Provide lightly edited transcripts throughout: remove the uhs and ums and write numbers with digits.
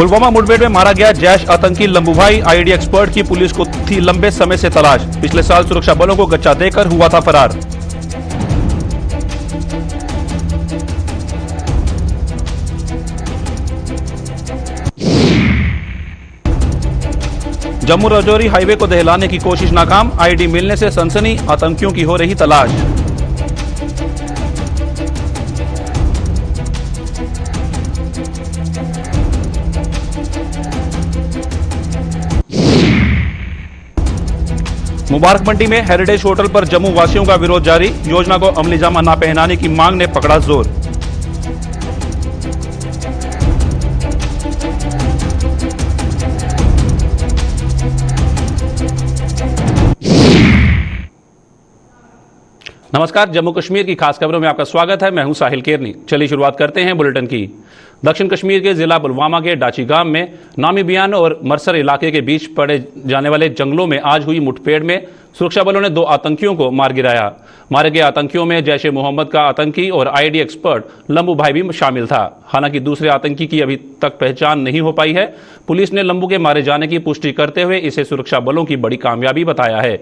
पुलवामा मुठभेड़ में मारा गया जैश आतंकी लंबू भाई। आईडी एक्सपर्ट की पुलिस को थी लंबे समय से तलाश। पिछले साल सुरक्षा बलों को गच्चा देकर हुआ था फरार। जम्मू राजौरी हाईवे को दहलाने की कोशिश नाकाम। आईडी मिलने से सनसनी, आतंकियों की हो रही तलाश। मुबारक मंडी में हेरिटेज होटल पर जम्मू वासियों का विरोध जारी। योजना को अमली जामा न पहनाने की मांग ने पकड़ा जोर। नमस्कार, जम्मू कश्मीर की खास खबरों में आपका स्वागत है। मैं हूं साहिल केरनी। चलिए शुरुआत करते हैं बुलेटिन की। दक्षिण कश्मीर के जिला पुलवामा के डाची गांव में नामीबियान और मरसर इलाके के बीच पड़े जाने वाले जंगलों में आज हुई मुठभेड़ में सुरक्षा बलों ने 2 आतंकियों को मार गिराया। मारे गए आतंकियों में जैश ए मोहम्मद का आतंकी और आईडी एक्सपर्ट लंबू भाई भी शामिल था। हालांकि दूसरे आतंकी की अभी तक पहचान नहीं हो पाई है। पुलिस ने लंबू के मारे जाने की पुष्टि करते हुए इसे सुरक्षा बलों की बड़ी कामयाबी बताया है।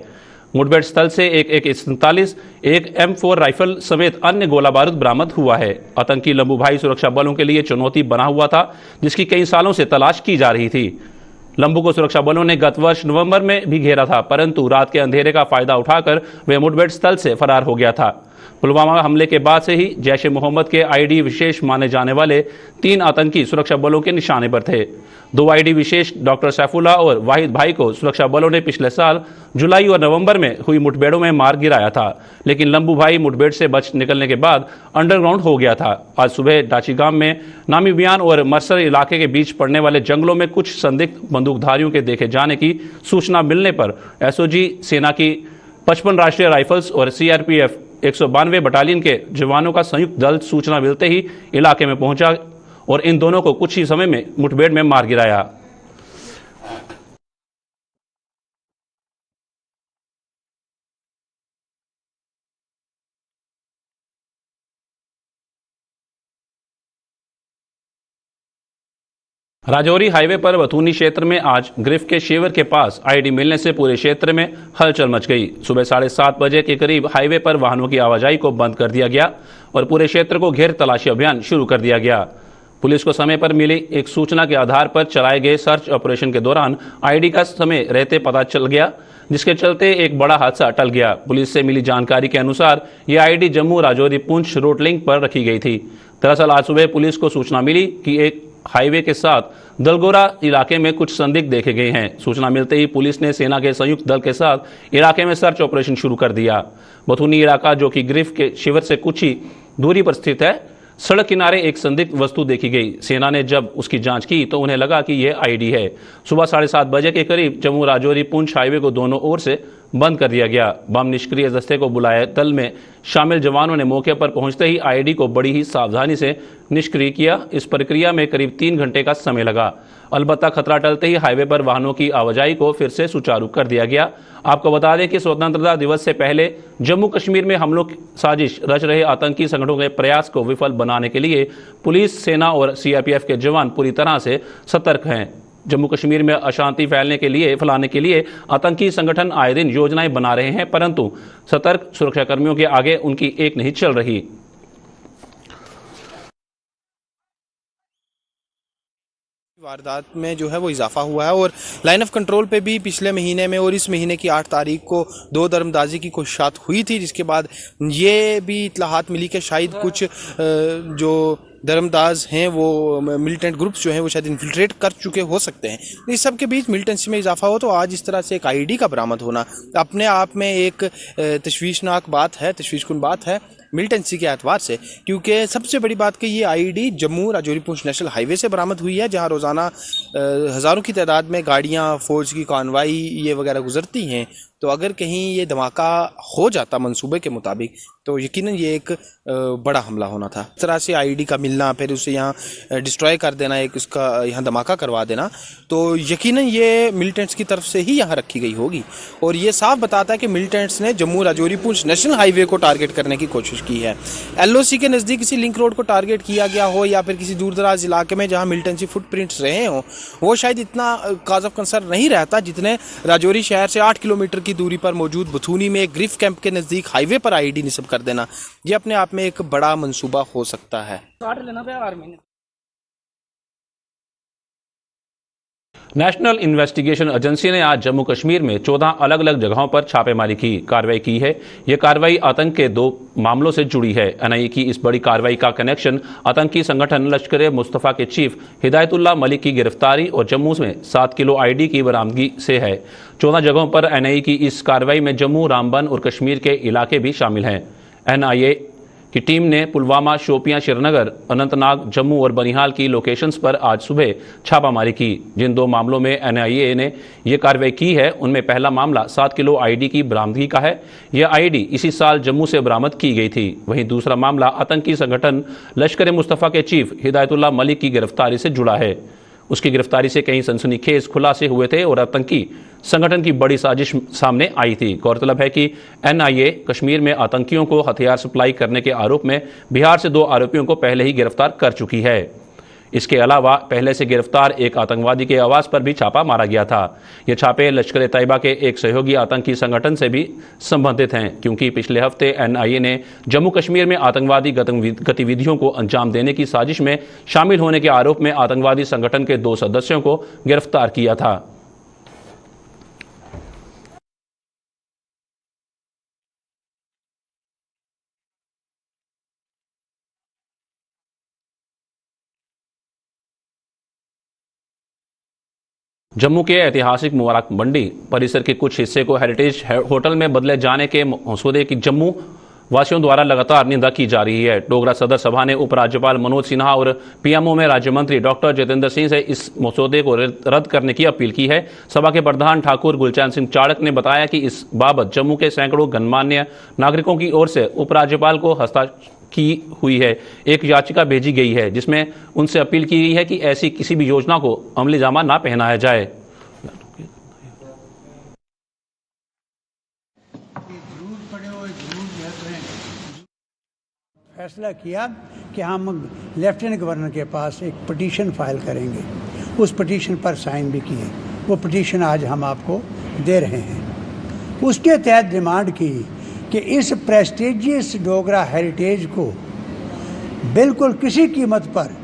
मुठभेड़ स्थल से एक AK-47, एक M4 राइफल समेत अन्य गोला बारूद बरामद हुआ है। आतंकी लंबू भाई सुरक्षा बलों के लिए चुनौती बना हुआ था, जिसकी कई सालों से तलाश की जा रही थी। लंबू को सुरक्षा बलों ने गत वर्ष नवंबर में भी घेरा था, परंतु रात के अंधेरे का फायदा उठाकर वह मुठभेड़ स्थल से फरार हो गया था। पुलवामा हमले के बाद से ही जैश ए मोहम्मद के आईडी विशेष माने जाने वाले 3 आतंकी सुरक्षा बलों के निशाने पर थे। 2 आईडी विशेष डॉक्टर सैफुल्लाह और वाहिद भाई को सुरक्षा बलों ने पिछले साल जुलाई और नवंबर में हुई मुठभेड़ों में मार गिराया था, लेकिन लंबू भाई मुठभेड़ से बच निकलने के बाद अंडरग्राउंड हो गया था। आज सुबह डाची गांव में नामीबियान और मरसर इलाके के बीच पड़ने वाले जंगलों में कुछ संदिग्ध बंदूकधारियों के देखे जाने की सूचना मिलने पर SOG सेना की 55 राष्ट्रीय राइफल्स और CRPF 192 बटालियन के जवानों का संयुक्त दल सूचना मिलते ही इलाके में पहुंचा और इन दोनों को कुछ ही समय में मुठभेड़ में मार गिराया। राजौरी हाईवे पर बथूनी क्षेत्र में आज ग्रिफ के शेवर के पास आईडी मिलने से पूरे क्षेत्र में हलचल मच गई। सुबह 7:30 बजे के करीब हाईवे पर वाहनों की आवाजाही को बंद कर दिया गया और पूरे क्षेत्र को घेर तलाशी अभियान शुरू कर दिया गया। पुलिस को समय पर मिली एक सूचना के आधार पर चलाए गए सर्च ऑपरेशन के दौरान आईडी का समय रहते पता चल गया, जिसके चलते एक बड़ा हादसा टल गया। पुलिस से मिली जानकारी के अनुसार यह ID Jammu Rajouri Poonch road link पर रखी गई थी। दरअसल आज सुबह पुलिस को सूचना मिली कि एक हाईवे के साथ दलगोरा इलाके में कुछ संदिग्ध देखे गए हैं। सूचना मिलते ही पुलिस ने सेना के संयुक्त दल के साथ इलाके में सर्च ऑपरेशन शुरू कर दिया। बथूनी इलाका, जो कि ग्रिफ के शिविर से कुछ ही दूरी पर स्थित है, सड़क किनारे एक संदिग्ध वस्तु देखी गई। सेना ने जब उसकी जांच की तो उन्हें लगा कि यह आईडी है। सुबह 7:30 बजे के करीब जम्मू राजौरी पुंछ हाईवे को दोनों ओर से बंद कर दिया गया। बम निष्क्रिय दस्ते को बुलाए दल में शामिल जवानों ने मौके पर पहुंचते ही आईडी को बड़ी ही सावधानी से निष्क्रिय किया। इस प्रक्रिया में करीब 3 घंटे का समय लगा। अलबत्ता खतरा टलते ही हाईवे पर वाहनों की आवाजाही को फिर से सुचारू कर दिया गया। आपको बता दें कि स्वतंत्रता दिवस से पहले जम्मू कश्मीर में हमलों की साजिश रच रहे आतंकी संगठनों के प्रयास को विफल बनाने के लिए पुलिस, सेना और CRPF के जवान पूरी तरह से सतर्क हैं। जम्मू कश्मीर में अशांति फैलाने के लिए आतंकी संगठन आए दिन योजनाएं बना रहे हैं, परंतु सतर्क सुरक्षाकर्मियों के आगे उनकी एक नहीं चल रही। वारदात में जो है वो इजाफा हुआ है और लाइन ऑफ कंट्रोल पे भी पिछले महीने में और इस महीने की 8 तारीख को 2 दरमदाजी की कोशिशात हुई थी, जिसके बाद ये भी इत्तलाहात मिली कि शायद कुछ जो धर्मदाज हैं वो मिलिटेंट ग्रुप्स जो हैं वो शायद इन्फिल्ट्रेट कर चुके हो सकते हैं। इस सब के बीच मिलिटेंसी में इजाफा हो तो आज इस तरह से एक आईडी का बरामद होना अपने आप में एक तशवीशनाक बात है, तशवीशकुन बात है मिलिटेंसी के एतबार से, क्योंकि सबसे बड़ी बात कि ये ID Jammu Rajouri Poonch national highway से बरामद हुई है, जहां रोज़ाना हज़ारों की तादाद में गाड़ियां, फ़ौज की कॉन्वाई ये वगैरह गुजरती हैं तो अगर कहीं ये धमाका हो जाता मंसूबे के मुताबिक तो यकीनन ये एक बड़ा हमला होना था। इस तरह से आईडी का मिलना, फिर उसे यहाँ डिस्ट्रॉय कर देना, एक उसका यहाँ धमाका करवा देना, तो यकीनन ये मिलिटेंट्स की तरफ से ही यहाँ रखी गई होगी। और ये साफ बताता है कि मिलिटेंट्स ने जम्मू राजौरी पुंछ नेशनल हाईवे को टारगेट करने की कोशिश की है। एलओसी के नज़दीक किसी लिंक रोड को टारगेट किया गया हो या फिर किसी दूर दराज इलाके में जहाँ मिलिटेंसी फुटप्रिंट्स रहे हों, वो शायद इतना काज ऑफ कंसर्न नहीं रहता जितने राजौरी शहर से 8 किलोमीटर की दूरी पर मौजूद बथूनी में एक ग्रिफ कैंप के नज़दीक हाईवे पर आईडी निस्ब कर देना। ये अपने आप में एक बड़ा मंसूबा हो सकता है। नेशनल इन्वेस्टिगेशन एजेंसी ने आज जम्मू कश्मीर में 14 अलग अलग जगहों पर छापेमारी की कार्रवाई की है। यह कार्रवाई आतंक के 2 मामलों से जुड़ी है। एनआईए की इस बड़ी कार्रवाई का कनेक्शन आतंकी संगठन लश्कर मुस्तफ़ा के चीफ हिदायतुल्लाह मलिक की गिरफ्तारी और जम्मू में 7 किलो आईडी की बरामदगी से है। 14 जगहों पर एनआईए की इस कार्रवाई में जम्मू, रामबन और कश्मीर के इलाके भी शामिल हैं। एनआईए की टीम ने पुलवामा, शोपियां, श्रीनगर, अनंतनाग, जम्मू और बनिहाल की लोकेशंस पर आज सुबह छापामारी की। जिन 2 मामलों में एनआईए ने यह कार्रवाई की है उनमें पहला मामला 7 किलो आईडी की बरामदगी का है। यह आईडी इसी साल जम्मू से बरामद की गई थी। वहीं दूसरा मामला आतंकी संगठन लश्कर मुस्तफ़ा के चीफ हिदायतुल्लाह मलिक की गिरफ्तारी से जुड़ा है। उसकी गिरफ्तारी से कई सनसनीखेज खुलासे हुए थे और आतंकी संगठन की बड़ी साजिश सामने आई थी। गौरतलब है कि एनआईए कश्मीर में आतंकियों को हथियार सप्लाई करने के आरोप में बिहार से 2 आरोपियों को पहले ही गिरफ्तार कर चुकी है। इसके अलावा पहले से गिरफ्तार एक आतंकवादी के आवास पर भी छापा मारा गया था। ये छापे लश्कर तैयबा के एक सहयोगी आतंकी संगठन से भी संबंधित हैं, क्योंकि पिछले हफ्ते एनआईए ने जम्मू कश्मीर में आतंकवादी गतिविधियों को अंजाम देने की साजिश में शामिल होने के आरोप में आतंकवादी संगठन के 2 सदस्यों को गिरफ्तार किया था। जम्मू के ऐतिहासिक मुबारक मंडी परिसर के कुछ हिस्से को हेरिटेज होटल में बदले जाने के मसौदे की जम्मू वासियों द्वारा लगातार निंदा की जा रही है। डोगरा सदर सभा ने उपराज्यपाल मनोज सिन्हा और पीएमओ में राज्य मंत्री डॉक्टर जितेंद्र सिंह से इस मसौदे को रद्द करने की अपील की है। सभा के प्रधान ठाकुर गुलचैन सिंह चाड़क ने बताया कि इस बाबत जम्मू के सैकड़ों गणमान्य नागरिकों की ओर से उपराज्यपाल को हस्ताक्षर की हुई है। एक याचिका भेजी गई है जिसमें उनसे अपील की गई है कि ऐसी किसी भी योजना को अमलीजामा ना पहनाया जाए। फैसला किया कि हम लेफ्टिनेंट गवर्नर के पास एक पिटीशन फाइल करेंगे। उस पिटीशन पर साइन भी किए। वो पिटीशन आज हम आपको दे रहे हैं। उसके तहत डिमांड की कि इस प्रेस्टिजियस डोगरा हेरिटेज को बिल्कुल किसी कीमत पर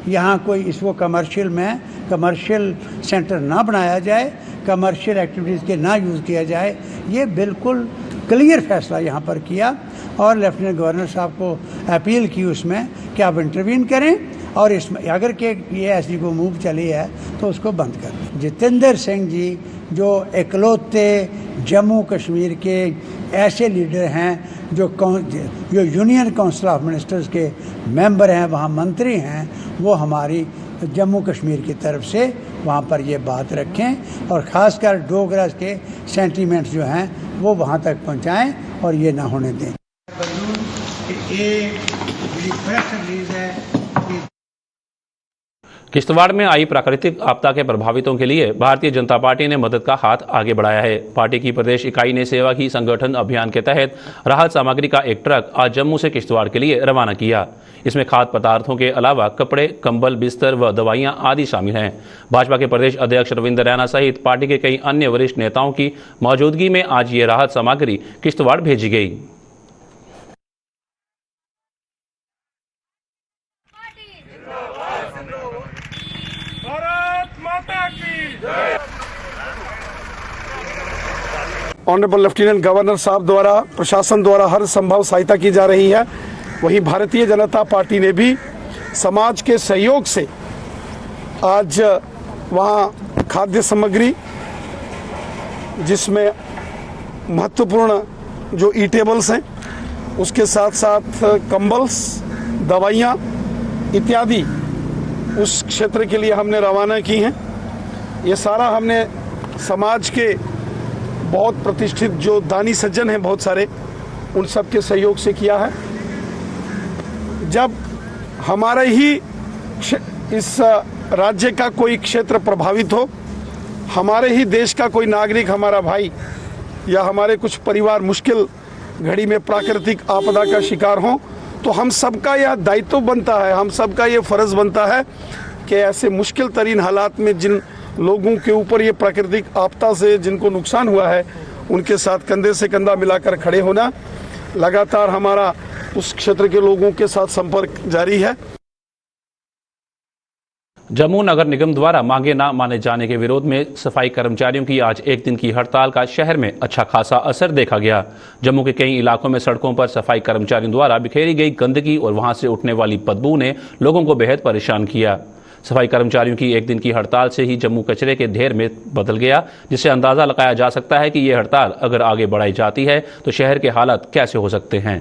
यहाँ कोई इसको कमर्शियल सेंटर ना बनाया जाए, कमर्शियल एक्टिविटीज़ के ना यूज़ किया जाए। ये बिल्कुल क्लियर फैसला यहाँ पर किया और लेफ्टिनेंट गवर्नर साहब को अपील की उसमें कि आप इंटरवीन करें और इसमें अगर के ये ऐसी को मूव चली है तो उसको बंद कर दें। जितेंद्र सिंह जी जो इकलौते जम्मू कश्मीर के ऐसे लीडर हैं जो यूनियन काउंसिल ऑफ मिनिस्टर्स के मेंबर हैं, वहाँ मंत्री हैं, वो हमारी जम्मू कश्मीर की तरफ से वहाँ पर ये बात रखें और ख़ासकर डोगरास के सेंटीमेंट्स जो हैं वो वहाँ तक पहुँचाएँ और ये ना होने दें। किश्तवाड़ में आई प्राकृतिक आपदा के प्रभावितों के लिए भारतीय जनता पार्टी ने मदद का हाथ आगे बढ़ाया है। पार्टी की प्रदेश इकाई ने सेवा की संगठन अभियान के तहत राहत सामग्री का एक ट्रक आज जम्मू से किश्तवाड़ के लिए रवाना किया। इसमें खाद्य पदार्थों के अलावा कपड़े, कंबल, बिस्तर व दवाइयां आदि शामिल हैं। भाजपा के प्रदेश अध्यक्ष रविंद्र रैना सहित पार्टी के कई अन्य वरिष्ठ नेताओं की मौजूदगी में आज ये राहत सामग्री किश्तवाड़ भेजी गई। ऑनरेबल लेफ्टिनेंट गवर्नर साहब द्वारा प्रशासन द्वारा हर संभव सहायता की जा रही है। वहीं भारतीय जनता पार्टी ने भी समाज के सहयोग से आज वहाँ खाद्य सामग्री, जिसमें महत्वपूर्ण जो ईटेबल्स हैं, उसके साथ साथ कंबल्स, दवाइयाँ इत्यादि उस क्षेत्र के लिए हमने रवाना की हैं। ये सारा हमने समाज के बहुत प्रतिष्ठित जो दानी सज्जन हैं बहुत सारे, उन सब के सहयोग से किया है। जब हमारे ही इस राज्य का कोई क्षेत्र प्रभावित हो, हमारे ही देश का कोई नागरिक, हमारा भाई या हमारे कुछ परिवार मुश्किल घड़ी में प्राकृतिक आपदा का शिकार हो, तो हम सबका यह दायित्व बनता है, हम सबका ये फर्ज बनता है कि ऐसे मुश्किल तरीन हालात में जिन लोगों के ऊपर ये प्राकृतिक आपदा से जिनको नुकसान हुआ है, उनके साथ कंधे से कंधा मिलाकर खड़े होना। लगातार हमारा उस क्षेत्र के लोगों के साथ संपर्क जारी है। जम्मू नगर निगम द्वारा मांगे ना माने जाने के विरोध में सफाई कर्मचारियों की आज एक दिन की हड़ताल का शहर में अच्छा खासा असर देखा गया। जम्मू के कई इलाकों में सड़कों पर सफाई कर्मचारियों द्वारा बिखेरी गई गंदगी और वहां से उठने वाली बदबू ने लोगों को बेहद परेशान किया। सफाई कर्मचारियों की एक दिन की हड़ताल से ही जम्मू कचरे के ढेर में बदल गया, जिससे अंदाजा लगाया जा सकता है कि ये हड़ताल अगर आगे बढ़ाई जाती है तो शहर के हालात कैसे हो सकते हैं।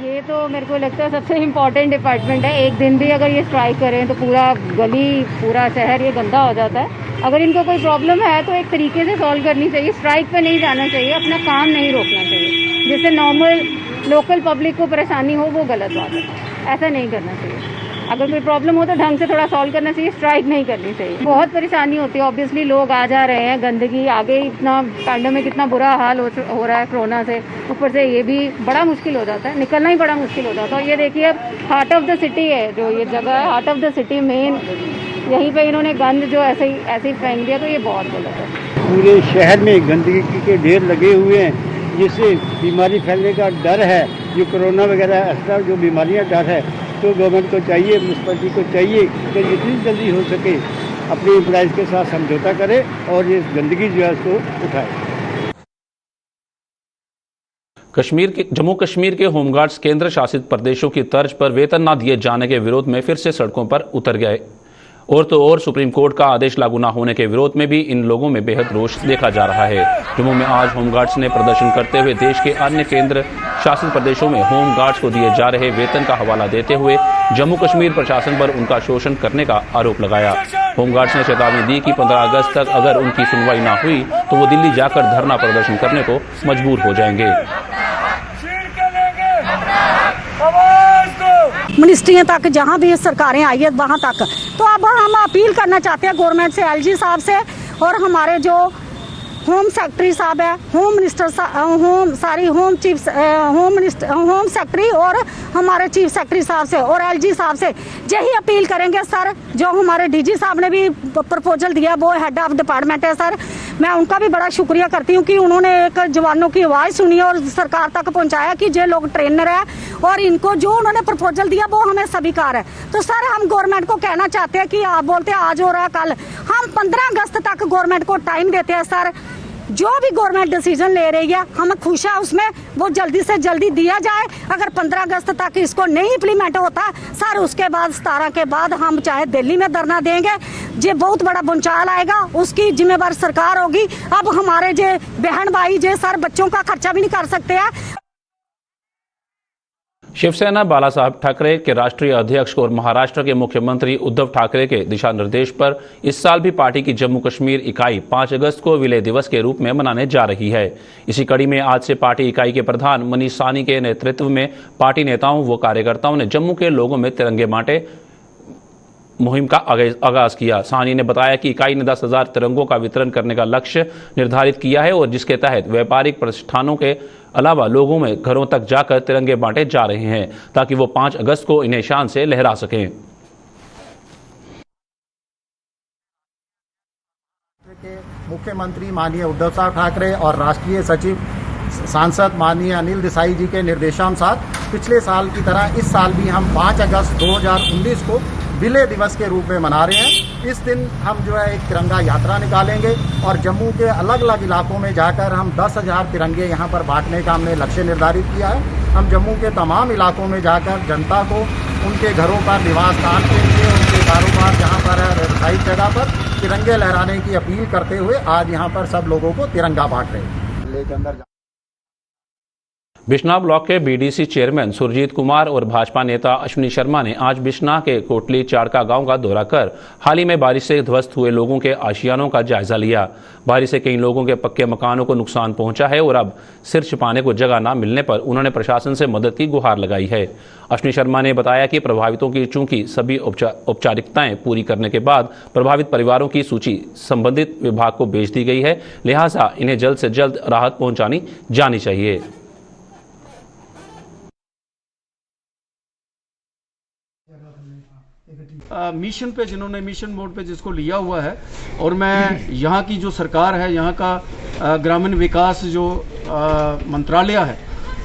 ये तो मेरे को लगता है सबसे इम्पोर्टेंट डिपार्टमेंट है। एक दिन भी अगर ये स्ट्राइक करें तो पूरा गली, पूरा शहर ये गंदा हो जाता है। अगर इनको कोई प्रॉब्लम है तो एक तरीके से सॉल्व करनी चाहिए, स्ट्राइक पे नहीं जाना चाहिए, अपना काम नहीं रोकना चाहिए। जिससे नॉर्मल लोकल पब्लिक को परेशानी हो, वो गलत बात है, ऐसा नहीं करना चाहिए। अगर कोई प्रॉब्लम हो तो ढंग से थोड़ा सॉल्व करना चाहिए, स्ट्राइक नहीं करनी चाहिए। बहुत परेशानी होती है, ऑब्वियसली लोग आ जा रहे हैं, गंदगी आगे इतना पैंडेमिक इतना बुरा हाल हो रहा है कोरोना से, ऊपर से ये भी बड़ा मुश्किल हो जाता है, निकलना ही बड़ा मुश्किल हो जाता है। और ये देखिए अब हार्ट ऑफ द सिटी है, जो ये जगह है heart of the city main, यहीं पे इन्होंने गंद जो ऐसे ही फेंक दिया, तो ये बहुत गलत है। पूरे शहर में गंदगी के ढेर लगे हुए हैं, जिससे बीमारी फैलने का डर है, जो कोरोना वगैरह ऐसा जो बीमारियां डर है। तो गवर्नमेंट को चाहिए, म्यूनसिपैलिटी को चाहिए कि जितनी जल्दी हो सके अपनी एम्प्लॉइज़ के साथ समझौता करे और ये गंदगी जो है उसको उठाए। जम्मू कश्मीर के होमगार्ड्स केंद्र शासित प्रदेशों की तर्ज पर वेतन न दिए जाने के विरोध में फिर से सड़कों पर उतर गए। और तो और सुप्रीम कोर्ट का आदेश लागू न होने के विरोध में भी इन लोगों में बेहद रोष देखा जा रहा है। जम्मू में आज होमगार्ड्स ने प्रदर्शन करते हुए देश के अन्य केंद्र शासित प्रदेशों में होमगार्ड्स को दिए जा रहे वेतन का हवाला देते हुए जम्मू कश्मीर प्रशासन पर उनका शोषण करने का आरोप लगाया। होमगार्ड्स ने चेतावनी दी कि 15 अगस्त तक अगर उनकी सुनवाई न हुई तो वो दिल्ली जाकर धरना प्रदर्शन करने को मजबूर हो जाएंगे। मिनिस्ट्रियों तक जहाँ भी सरकारें आई है वहाँ तक, तो अब हम अपील करना चाहते हैं गवर्नमेंट से, एलजी साहब से और हमारे जो होम सेक्रेटरी साहब है, होम मिनिस्टर, होम सेक्रेटरी और हमारे चीफ सेक्रेटरी साहब से और एलजी साहब से यही अपील करेंगे। सर जो हमारे डीजी साहब ने भी प्रपोजल दिया, वो हेड ऑफ डिपार्टमेंट है सर, मैं उनका भी बड़ा शुक्रिया करती हूँ कि उन्होंने एक जवानों की आवाज़ सुनी और सरकार तक पहुँचाया कि जो लोग ट्रेनर है और इनको जो उन्होंने प्रपोजल दिया वो हमें स्वीकार है। तो सर हम गवर्नमेंट को कहना चाहते हैं कि आप बोलते हैं आज हो रहा है कल, हम 15 अगस्त तक गवर्नमेंट को टाइम देते हैं सर। जो भी गवर्नमेंट डिसीजन ले रही है हम खुश है उसमें, वो जल्दी से जल्दी दिया जाए। अगर 15 अगस्त तक इसको नहीं इम्प्लीमेंट होता सर, उसके बाद 17 के बाद हम चाहे दिल्ली में धरना देंगे, ये बहुत बड़ा भूचाल आएगा, उसकी जिम्मेवार सरकार होगी। अब हमारे जे बहन भाई जे सर बच्चों का खर्चा भी नहीं कर सकते हैं। शिवसेना बाला साहब ठाकरे के राष्ट्रीय अध्यक्ष और महाराष्ट्र के मुख्यमंत्री उद्धव ठाकरे के दिशा निर्देश पर इस साल भी पार्टी की जम्मू कश्मीर इकाई 5 अगस्त को विलय दिवस के रूप में मनाने जा रही है। इसी कड़ी में आज से पार्टी इकाई के प्रधान मनीष साहनी के नेतृत्व में पार्टी नेताओं व कार्यकर्ताओं ने जम्मू के लोगों में तिरंगे बांटे मुहिम का आगाज किया। साहनी ने बताया कि इकाई ने 10,000 तिरंगों का वितरण करने का लक्ष्य निर्धारित किया है और जिसके तहत व्यापारिक प्रतिष्ठानों के अलावा लोगों में घरों तक जाकर तिरंगे बांटे जा रहे हैं ताकि वो 5 अगस्त को इन्हें शान से लहरा सकें। मुख्यमंत्री माननीय उद्धव साहब ठाकरे और राष्ट्रीय सचिव सांसद माननीय अनिल देसाई जी के निर्देशानुसार पिछले साल की तरह इस साल भी हम 5 अगस्त 2019 को विलय दिवस के रूप में मना रहे हैं। इस दिन हम जो है एक तिरंगा यात्रा निकालेंगे और जम्मू के अलग अलग इलाकों में जाकर हम 10,000 तिरंगे यहाँ पर बांटने का हमने लक्ष्य निर्धारित किया है। हम जम्मू के तमाम इलाकों में जाकर जनता को उनके घरों पर, निवास स्थान के लिए, उनके कारोबार जहाँ पर है, व्यावसायिक जगह पर तिरंगे लहराने की अपील करते हुए आज यहाँ पर सब लोगों को तिरंगा बांट रहे हैं। बिश्नाह ब्लॉक के बीडीसी चेयरमैन सुरजीत कुमार और भाजपा नेता अश्विनी शर्मा ने आज बिश्नाह के कोटली चाड़का गांव का दौरा कर हाल ही में बारिश से ध्वस्त हुए लोगों के आशियानों का जायजा लिया। बारिश से कई लोगों के पक्के मकानों को नुकसान पहुंचा है और अब सिर छिपाने को जगह न मिलने पर उन्होंने प्रशासन से मदद की गुहार लगाई है। अश्विनी शर्मा ने बताया कि प्रभावितों की चूंकि सभी औपचारिकताएं पूरी करने के बाद प्रभावित परिवारों की सूची संबंधित विभाग को भेज दी गई है, लिहाजा इन्हें जल्द से जल्द राहत पहुंचानी जानी चाहिए। मिशन पे जिन्होंने मिशन मोड पे जिसको लिया हुआ है, और मैं यहाँ की जो सरकार है, यहाँ का ग्रामीण विकास जो मंत्रालय है,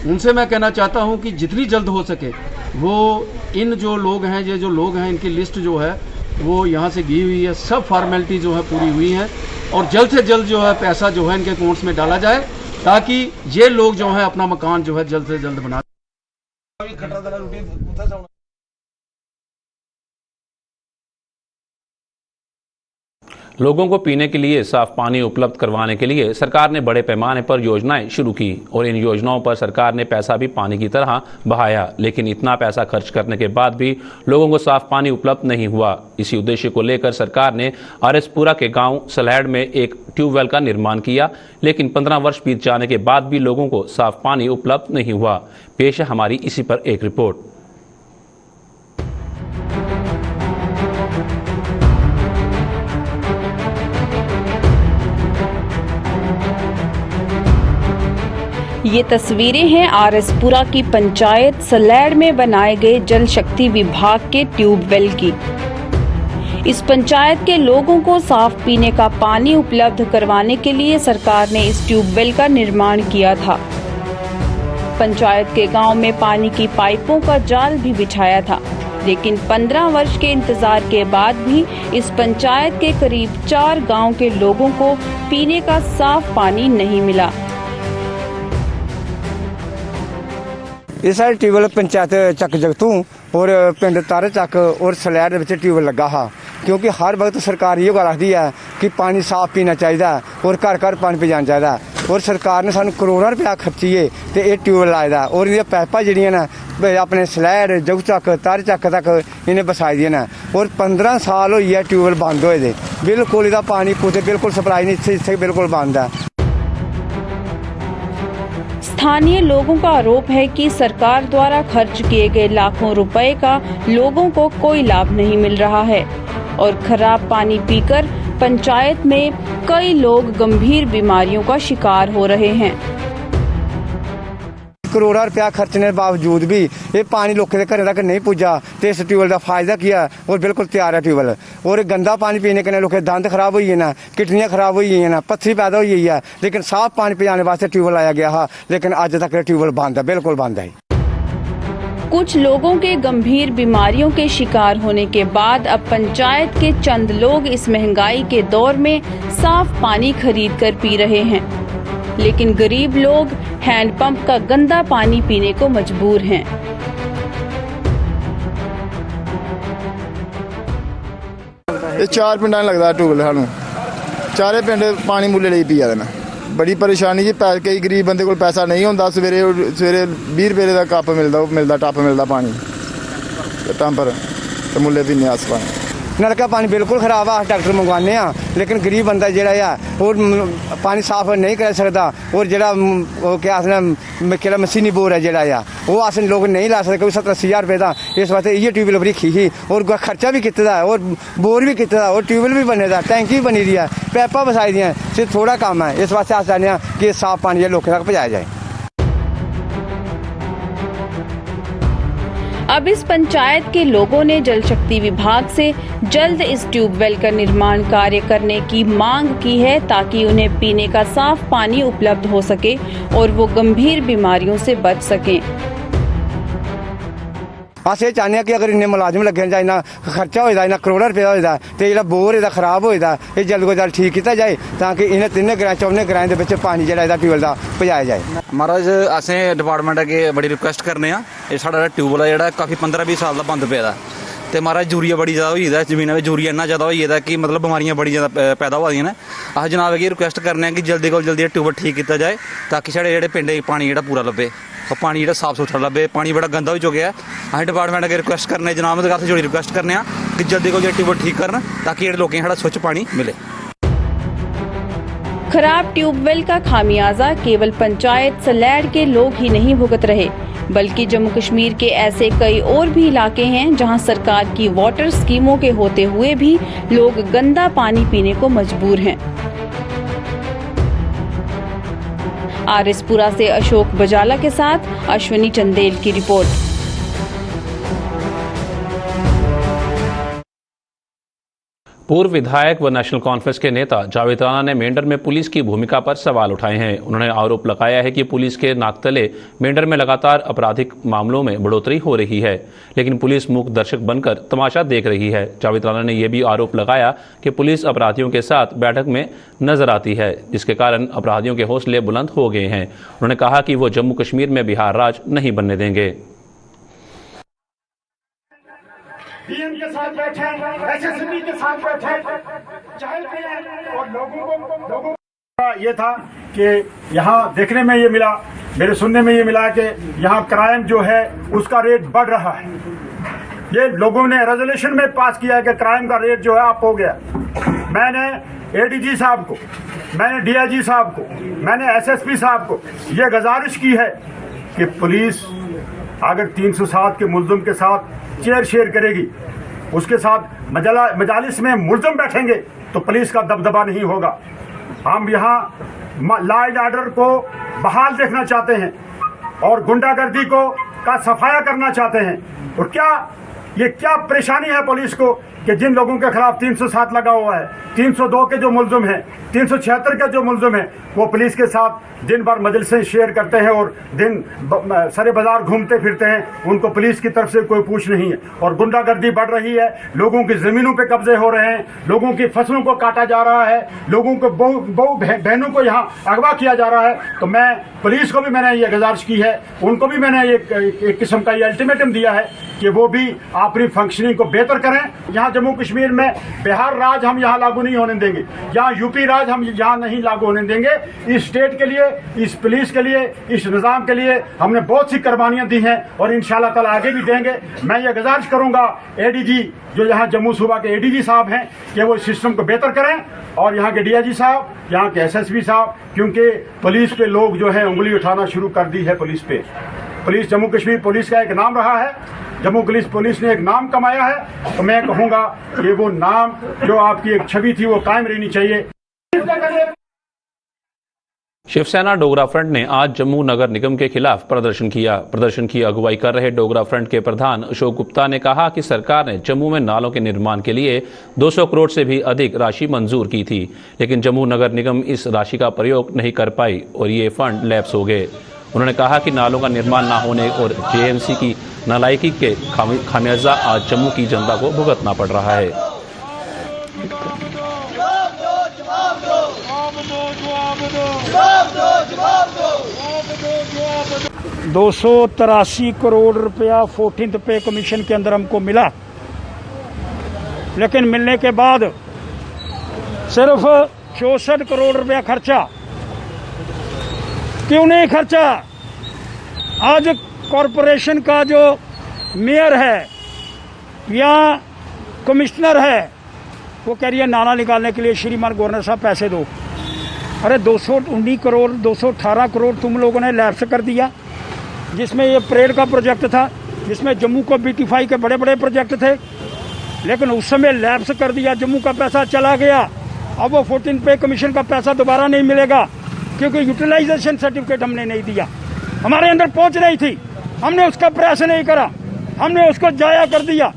उनसे मैं कहना चाहता हूँ कि जितनी जल्द हो सके वो इन जो लोग हैं, ये जो लोग हैं, इनकी लिस्ट जो है वो यहाँ से गई हुई है, सब फॉर्मेलिटी जो है पूरी हुई हैं और जल्द से जल्द जो है पैसा जो है इनके अकाउंट्स में डाला जाए ताकि ये लोग जो है अपना मकान जो है जल्द से जल्द बना। लोगों को पीने के लिए साफ पानी उपलब्ध करवाने के लिए सरकार ने बड़े पैमाने पर योजनाएं शुरू की और इन योजनाओं पर सरकार ने पैसा भी पानी की तरह बहाया, लेकिन इतना पैसा खर्च करने के बाद भी लोगों को साफ पानी उपलब्ध नहीं हुआ। इसी उद्देश्य को लेकर सरकार ने आरएसपुरा के गांव सलैड में एक ट्यूबवेल का निर्माण किया, लेकिन 15 वर्ष बीत जाने के बाद भी लोगों को साफ पानी उपलब्ध नहीं हुआ। पेश है हमारी इसी पर एक रिपोर्ट। ये तस्वीरें हैं आरएसपुरा की पंचायत सलैड में बनाए गए जल शक्ति विभाग के ट्यूबवेल की। इस पंचायत के लोगों को साफ पीने का पानी उपलब्ध करवाने के लिए सरकार ने इस ट्यूबवेल का निर्माण किया था। पंचायत के गांव में पानी की पाइपों का जाल भी बिछाया था, लेकिन 15 वर्ष के इंतजार के बाद भी इस पंचायत के करीब 4 गांव के लोगों को पीने का साफ पानी नहीं मिला। इस सारे ट्यूबवेल पंचायत चक जगतू और पिंड तारे चक और सलैड में ट्यूबवेल लगा हा, क्योंकि हर वक्त सरकार ये गल आखदी है कि पानी साफ पीना चाहिए और घर घर पानी पजाना चाहिए, और सरकार ने सानू करोड़ों रुपया खर्चिए तो ये ट्यूबवेल लाए दा और इन्दियां पाइपां जिहड़ियां ने अपने सलैड जगतू चक तारे चक तक इन्हें बसाई दियां ने और 15 साल होई है ट्यूबवेल बंद होए दे। बिल्कुल इहदा पानी कुतै बिल्कुल सप्लाई नहीं, इत्थे बिल्कुल बंद है। स्थानीय लोगों का आरोप है कि सरकार द्वारा खर्च किए गए लाखों रुपए का लोगों को कोई लाभ नहीं मिल रहा है और खराब पानी पीकर पंचायत में कई लोग गंभीर बीमारियों का शिकार हो रहे हैं। करोड़ों रुपया खर्चने के बावजूद भी ये पानी लोगों के घरों तक नहीं पुजा, तो इस ट्यूबवेल का फायदा किया और बिल्कुल तैयार है ट्यूबवेल। और गंदा पानी पीने के लोगों के दंद खराब हो गए ना, किडनियां खराब हो गई ना, पत्थरी पैदा हो गई है, लेकिन साफ पानी पिलाने वास्ते ट्यूबवेल लाया गया है, लेकिन अज तक ट्यूबवेल बंद है, बिल्कुल बंद है। कुछ लोगों के गंभीर बीमारियों के शिकार होने के बाद अब पंचायत के चंद लोग इस महंगाई के दौर में साफ पानी खरीद कर पी रहे हैं, लेकिन गरीब लोग हैंडपंप का गंदा पानी पीने को मजबूर हैं। ये 4 पिंडां लगदा ट्यूबवेल सानू, 4 पिंड पानी मुल्ले लेई पिया देना। बड़ी परेशानी जी, कई गरीब बंदे कोल पैसा नहीं होंदा, सवेरे 20 रुपए का कप मिलदा टप मिलदा पानी टैंपर ते मुल्ले पीने अस पानी। नलका पानी बिल्कुल खराब है, डॉक्टर मंगवाने लेकिन गरीब बंदा जिहड़ा है और पानी साफ नहीं कर सकता, और जिहड़ा क्या आखदे केड़ा मशीनी बोर है जिहड़ा है वो अस लोग नहीं ला सकते, क्योंकि 70-80 हज़ार रुपये का इस वास्ते इ'यै ट्यूबवेल रखी ही और खर्चा भी कीते दा और बोर भी कीते दा और ट्यूबवेल भी बने दा, टैंकी भी बनी दी है, पैपां बसाई दियां, सिर्फ थोड़ा काम है। इस वास्ते अस चाहते हैं कि साफ पानी लोगों तक पहुँचाया जाए। अब इस पंचायत के लोगों ने जल शक्ति विभाग से जल्द इस ट्यूबवेल का निर्माण कार्य करने की मांग की है ताकि उन्हें पीने का साफ पानी उपलब्ध हो सके और वो गंभीर बीमारियों से बच सकें। अस ये चाहते हैं कि अगर इन्ने मुलाजम लगे जाए, इन्ना खर्चा होएदा, इन्ना करोड़ों रुपया होएदा, तो जेह्ड़ा बोर इहदा खराब होएदा ये जल्द को जल्द ठीक किया जाए ताकि इन्हें 3 ग्रां 4 ग्रां दे विच पानी जेह्ड़ा इहदा ट्यूबवेल दा पजाया जाए। महाराज असें डिपार्टमेंट अगे बड़ी रिक्वेस्ट करने ये साढ़ा ट्यूबवेल है जेह्ड़ा काफ़ी 15-20 साल दा बंद पेदा, तो महाराज यूरिया बड़ी ज़्यादा होई दा जमीन में यूरिया इन्ना ज़्यादा होई दा कि मतलब बीमारियां बड़ी ज़्यादा पैदा होआ दियां ने। अस जनाब अगर रिक्वेस्ट करने हैं कि जल्दी को जल्दी ट्यूबल ठीक किया जाए ताकि साढ़े जेह्ड़े पिंड पानी जेह्ड़ा पूरा लब्भे और पानी जेह्ड़ा साफ सुथरा लब्भे। पानी बड़ा गंदा हो चुके हैं। अस डिपार्टमेंट अगर रिक्वेस्ट करने जनाब दे जोड़ी रिक्वेस्ट करने कि जल्दी को जल्दी ट्यूबल ठीक करन ताकि जेह्ड़े लोकें साढ़ा स्वच्छ पानी मिले। खराब ट्यूबवेल का खामियाजा केवल पंचायत सलैड़ के लोग ही नहीं भुगत रहे, बल्कि जम्मू कश्मीर के ऐसे कई और भी इलाके हैं जहां सरकार की वाटर स्कीमों के होते हुए भी लोग गंदा पानी पीने को मजबूर हैं। आरएसपुरा से अशोक बजाला के साथ अश्विनी चंदेल की रिपोर्ट। पूर्व विधायक व नेशनल कॉन्फ्रेंस के नेता जावेद राणा ने मेंढर में पुलिस की भूमिका पर सवाल उठाए हैं। उन्होंने आरोप लगाया है कि पुलिस के नाकतले मेंढर में लगातार आपराधिक मामलों में बढ़ोतरी हो रही है, लेकिन पुलिस मूक दर्शक बनकर तमाशा देख रही है। जावेद राणा ने यह भी आरोप लगाया कि पुलिस अपराधियों के साथ बैठक में नजर आती है, जिसके कारण अपराधियों के हौसले बुलंद हो गए हैं। उन्होंने कहा कि वो जम्मू कश्मीर में बिहार राज नहीं बनने देंगे। डीएम के साथ बैठे, एसएसपी के साथ बैठे, चाहते हैं और लोगों का ये था कि यहाँ देखने में ये मिला, मेरे सुनने में ये मिला कि यहाँ क्राइम जो है उसका रेट बढ़ रहा है। ये लोगों ने रेजोल्यूशन में पास किया है कि क्राइम का रेट जो है अप हो गया। मैंने एडीजी साहब को, मैंने डीआईजी साहब को, मैंने एसएसपी साहब को ये गुजारिश की है कि पुलिस अगर 307 के मुल्जिम के साथ चेयर शेयर करेगी, उसके साथ मजालिस में मुल्जिम बैठेंगे तो पुलिस का दबदबा नहीं होगा। हम यहाँ लॉ एंड ऑर्डर को बहाल देखना चाहते हैं और गुंडागर्दी का सफाया करना चाहते हैं। और क्या परेशानी है पुलिस को कि जिन लोगों के खिलाफ 307 लगा हुआ है, 302 के जो मुल्जिम हैं, 376 के जो मुल्जिम हैं, वो पुलिस के साथ दिन भर मजलिसें शेयर करते हैं और दिन सरे बाजार घूमते फिरते हैं। उनको पुलिस की तरफ से कोई पूछ नहीं है। और गुंडागर्दी बढ़ रही है, लोगों की जमीनों पे कब्जे हो रहे हैं, लोगों की फसलों को काटा जा रहा है, लोगों को बहु बहनों को यहाँ अगवा किया जा रहा है। तो मैं पुलिस को भी मैंने ये गुजारिश की है, उनको भी मैंने एक किस्म का ये अल्टीमेटम दिया है कि वो भी अपनी फंक्शनिंग को बेहतर करें। यहाँ जम्मू कश्मीर में बिहार राज हम यहाँ लागू नहीं होने देंगे, यहाँ यूपी राज हम यहाँ नहीं लागू होने देंगे। इस स्टेट के लिए, इस पुलिस के लिए, इस निज़ाम के लिए हमने बहुत सी कुर्बानियां दी हैं और इंशाल्लाह ताला आगे भी देंगे। मैं ये गुजारिश करूंगा एडीजी जो यहाँ जम्मू सूबा के एडीजी साहब हैं कि वो इस सिस्टम को बेहतर करें और यहाँ के डीआईजी साहब, यहाँ के एसएसपी साहब, क्योंकि पुलिस पे लोग जो है उंगली उठाना शुरू कर दी है। पुलिस जम्मू कश्मीर पुलिस का एक नाम रहा है, जम्मू पुलिस ने एक नाम कमाया है। तो मैं कहूँगा कि वो नाम जो आपकी एक छवि थी वो कायम रहनी चाहिए। शिवसेना डोगरा फ्रंट ने आज जम्मू नगर निगम के खिलाफ प्रदर्शन किया। प्रदर्शन की अगुवाई कर रहे डोगरा फ्रंट के प्रधान अशोक गुप्ता ने कहा कि सरकार ने जम्मू में नालों के निर्माण के लिए 200 करोड़ से भी अधिक राशि मंजूर की थी, लेकिन जम्मू नगर निगम इस राशि का प्रयोग नहीं कर पाई और ये फंड लैप्स हो गए। उन्होंने कहा कि नालों का निर्माण न होने और जेएमसी की नालायकी के खामियाजा आज जम्मू की जनता को भुगतना पड़ रहा है। 283 करोड़ रुपया 14th पे कमीशन के अंदर हमको मिला, लेकिन मिलने के बाद सिर्फ 64 करोड़ रुपया खर्चा। क्यों नहीं खर्चा? आज कॉरपोरेशन का जो मेयर है या कमिश्नर है वो कह रही है नाला निकालने के लिए श्रीमान गवर्नर साहब पैसे दो। अरे 219 करोड़ 218 करोड़ तुम लोगों ने लैप्स कर दिया, जिसमें ये परेड का प्रोजेक्ट था, जिसमें जम्मू को ब्यूटीफाई के बड़े बड़े प्रोजेक्ट थे, लेकिन उस समय लैप्स कर दिया, जम्मू का पैसा चला गया। अब वो 14 पे कमीशन का पैसा दोबारा नहीं मिलेगा क्योंकि यूटिलाइजेशन सर्टिफिकेट हमने नहीं दिया। हमारे अंदर पहुंच रही थी, हमने उसका प्रयास नहीं करा, हमने उसको जाया कर दिया।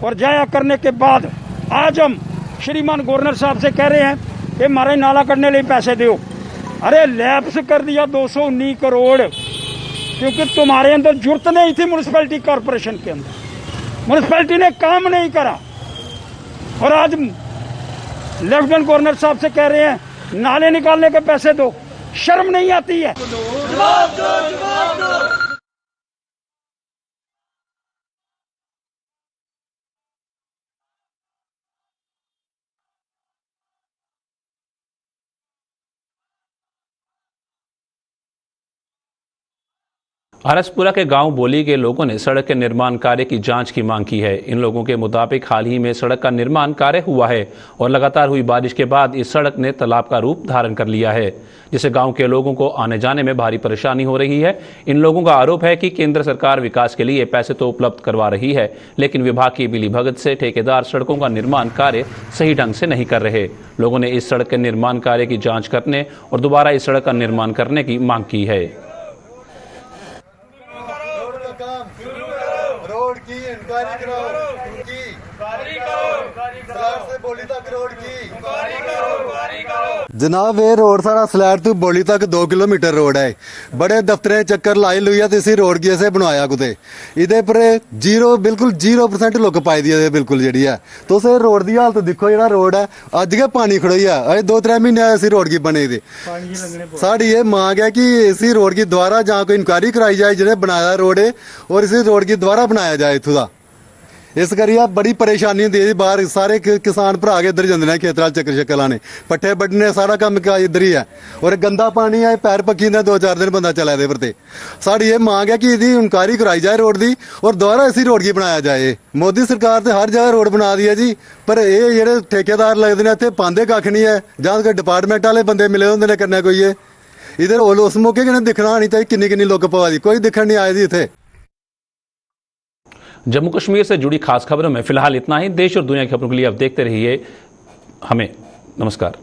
और जाया करने के बाद आज हम श्रीमान गवर्नर साहब से कह रहे हैं कि हमारे नाला करने लिए पैसे दो। अरे लैप्स कर दिया 219 करोड़ क्योंकि तुम्हारे अंदर जुर्त नहीं थी। म्यूनिसिपैलिटी कॉरपोरेशन के अंदर म्यूनिसिपैलिटी ने काम नहीं करा और आज लेफ्टिनेंट गवर्नर साहब से कह रहे हैं नाले निकालने के पैसे दो। शर्म नहीं आती है? आरएसपुरा के गांव बोली के लोगों ने सड़क के निर्माण कार्य की जांच की मांग की है। इन लोगों के मुताबिक हाल ही में सड़क का निर्माण कार्य हुआ है और लगातार हुई बारिश के बाद इस सड़क ने तालाब का रूप धारण कर लिया है, जिससे गांव के लोगों को आने जाने में भारी परेशानी हो रही है। इन लोगों का आरोप है कि केंद्र सरकार विकास के लिए पैसे तो उपलब्ध करवा रही है, लेकिन विभाग की मिलीभगत से ठेकेदार सड़कों का निर्माण कार्य सही ढंग से नहीं कर रहे। लोगों ने इस सड़क के निर्माण कार्य की जाँच करने और दोबारा इस सड़क का निर्माण करने की मांग की है। रोड की इंक्वायरी कराओ, से बोली तक रोड की जनाब ये रोड सारा सलैड तो बोली तक 2 किलोमीटर रोड है। बड़े दफ्तरें चक्कर लाई लुई ते इसी रोड की ऐसे बनवाया कुते इदे पर बिल्कुल 0% लुक पाई दी है बिल्कुल जी है। तो उस रोड की हालत देखो, जो रोड है अज के पानी खड़ोई है, अजे 2-3 महीने इसी रोड की बने दी। साड़ी ये मांग है कि इसी रोड की दोबारा जहाँ कोई इंक्वायरी कराई जाए जिन्हें बनाया रोड है और इसी रोड की दोबारा बनाया जाए इतों का। इस करिए बड़ी परेशानी होती है बाहर सारे किसान भरा के इधर जाते हैं खेतर चक्कर लाने, पट्ठे बड्डने सारा काम इधर ही है और गंदा पानी है, पैर पक्की 2-4 दिन बंदा चला दे पर। साड़ी ये मांग है कि इसकी इंक्वायरी कराई जाए रोड की और दोबारा इसी रोड की बनाया जाए। मोदी सरकार तो हर जगह रोड बना दी है जी, पर ये जेडे ठेकेदार लगते हैं इतने पाते कख नहीं है, जहाँ कोई डिपार्टमेंट वाले बंदे मिले होंगे करना कोई है इधर उस मौके कि दिखना नहीं चाहिए किन्नी लुक पवा दी, कोई दिखण नहीं आए जी इतने। जम्मू कश्मीर से जुड़ी खास खबरों में फिलहाल इतना ही। देश और दुनिया की खबरों के लिए आप देखते रहिए हमें। नमस्कार।